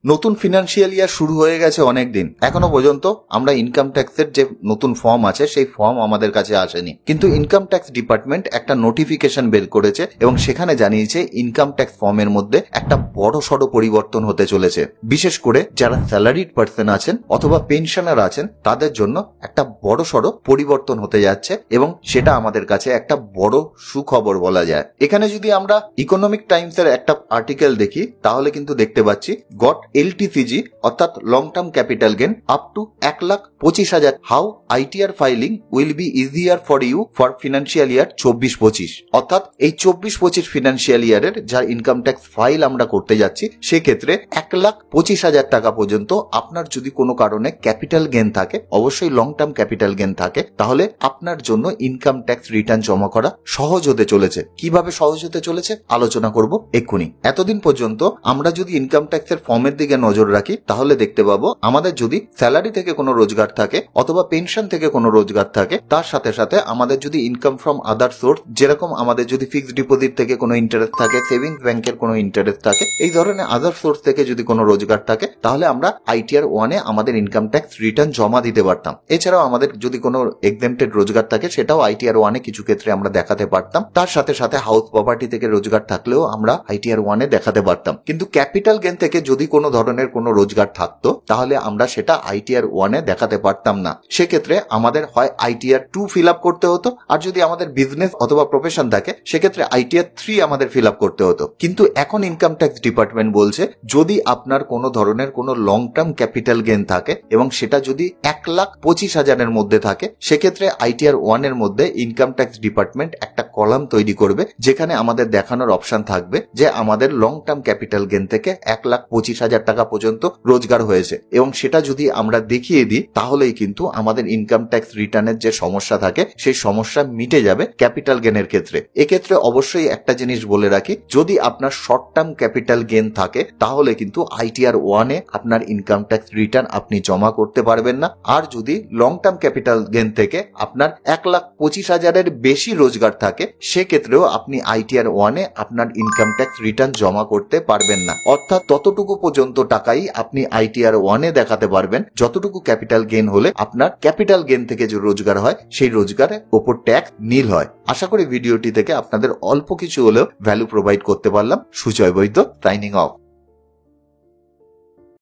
নতুন financial year শুরু হয়ে গেছে অনেক দিন, এখনো পর্যন্ত আমরা ইনকাম ট্যাক্সের যে নতুন ফর্ম আছে সেই ফর্ম আমাদের কাছে আসেনি। কিন্তু ইনকাম ট্যাক্স ডিপার্টমেন্ট একটা নোটিফিকেশন বের করেছে এবং সেখানে জানিয়েছে ইনকাম ট্যাক্স ফর্মের মধ্যে একটা বড় সড় পরিবর্তন হতে চলেছে। বিশেষ করে যারা স্যালারিড পার্সন আছেন অথবা পেনশনার আছেন তাদের জন্য একটা বড় সড় পরিবর্তন হতে যাচ্ছে এবং সেটা আমাদের কাছে একটা বড় সুখবর বলা যায়। এখানে যদি আমরা ইকোনমিক টাইমস এর একটা আর্টিকেল দেখি তাহলে কিন্তু দেখতে পাচ্ছি গট LTCG অর্থাৎ long term capital gain up to 1,25,000 how ITR filing will be easier for you for financial year 24-25। অর্থাৎ এই 24-25 ফিনান্সিয়াল ইয়ারের যা ইনকাম ট্যাক্স ফাইল আমরা করতে যাচ্ছি সেক্ষেত্রে 1,25,000 টাকা পর্যন্ত আপনার যদি কোনো কারণে ক্যাপিটাল গেন থাকে, অবশ্যই লং টার্ম ক্যাপিটাল গেন থাকে, তাহলে আপনার জন্য ইনকাম ট্যাক্স রিটার্ন জমা করা সহজ হতে চলেছে। কিভাবে সহজ হতে চলেছে আলোচনা করব এক্ষুনি। এতদিন পর্যন্ত আমরা যদি ইনকাম ট্যাক্সের ফর্মের দিকে নজর রাখি তাহলে দেখতে পাবো আমাদের যদি স্যালারি থেকে কোনো রোজগার থাকে অথবা পেনশন থেকে কোনো রোজগার থাকে, তার সাথে সাথে আমাদের যদি ইনকাম ফ্রম আদার সোর্স, যেরকম আমাদের যদি ফিক্সড ডিপোজিট থেকে কোনো ইন্টারেস্ট থাকে, সেভিংস ব্যাংকের কোনো ইন্টারেস্ট থাকে, এই ধরনের আদার সোর্স থেকে যদি কোনো রোজগার থাকে তাহলে আমরা ITR 1-এ আমাদের ইনকাম ট্যাক্স রিটার্ন জমা দিতে পারতাম। এছাড়াও আমাদের যদি কোনো এক্সেম্পটেড রোজগার থাকে সেটাও ITR 1-এ কিছু ক্ষেত্রে আমরা দেখাতে পারতাম। তার সাথে সাথে হাউস প্রপার্টি থেকে রোজগার থাকলেও আমরা ITR 1-এ দেখাতে পারতাম। কিন্তু ক্যাপিটাল গেন থেকে যদি কোনো ধরনের কোনো রোজগার থাকতো তাহলে আমরা সেটা ITR 1-এ দেখাতে পারতাম না। সেক্ষেত্রে আমাদের হয় ITR 2 ফিল আপ করতে হতো, আর যদি আমাদের বিজনেস অথবা প্রফেশন থাকে সেক্ষেত্রে ITR 3 আমাদের ফিল আপ করতে হতো। কিন্তু এখন ইনকাম ট্যাক্স ডিপার্টমেন্ট বলছে যদি আপনার কোনো ধরনের কোনো লং টার্ম ক্যাপিটাল গেন থাকে এবং সেটা যদি 1,25,000-এর মধ্যে থাকে সেক্ষেত্রে ITR 1-এর মধ্যে ইনকাম ট্যাক্স ডিপার্টমেন্ট একটা কলাম তৈরি করবে যেখানে আমাদের দেখানোর অপশন থাকবে যে আমাদের লং টার্ম ক্যাপিটাল গেন থেকে 1,25,000 টাকা পর্যন্ত রোজগার হয়েছে, এবং সেটা যদি আমরা দেখিয়ে দিই তাহলেই কিন্তু আমাদের ইনকাম ট্যাক্স রিটার্নের যে সমস্যা থাকে সেই সমস্যা মিটে যাবে ক্যাপিটাল গেনের ক্ষেত্রে। এক্ষেত্রে অবশ্যই একটা জিনিস বলে রাখি, যদি আপনার শর্ট টার্ম ক্যাপিটাল গেন থাকে তাহলে কিন্তু ITR 1-এ আপনার ইনকাম ট্যাক্স রিটার্ন আপনি জমা করতে পারবেন না। আর যদি লং টার্ম ক্যাপিটাল গেন থেকে আপনার 1,25,000-এর বেশি রোজগার থাকে সেক্ষেত্রেও আপনি ITR 1-এ আপনার ইনকাম ট্যাক্স রিটার্ন জমা করতে পারবেন না। অর্থাৎ ততটুকু পর্যন্ত টাকাই আপনি ITR 1-এ দেখাতে পারবেন যতটুকু ক্যাপিটাল গেন হলে আপনার ক্যাপিটাল গেন থেকে যে রোজগার হয় সেই রোজগারের ওপর ট্যাক্স নীল হয়। আশা করি ভিডিওটি থেকে আপনাদের অল্প কিছু হলেও ভ্যালু প্রোভাইড করতে পারলাম। সুজয় বৈদ্য, সাইনিং অফ।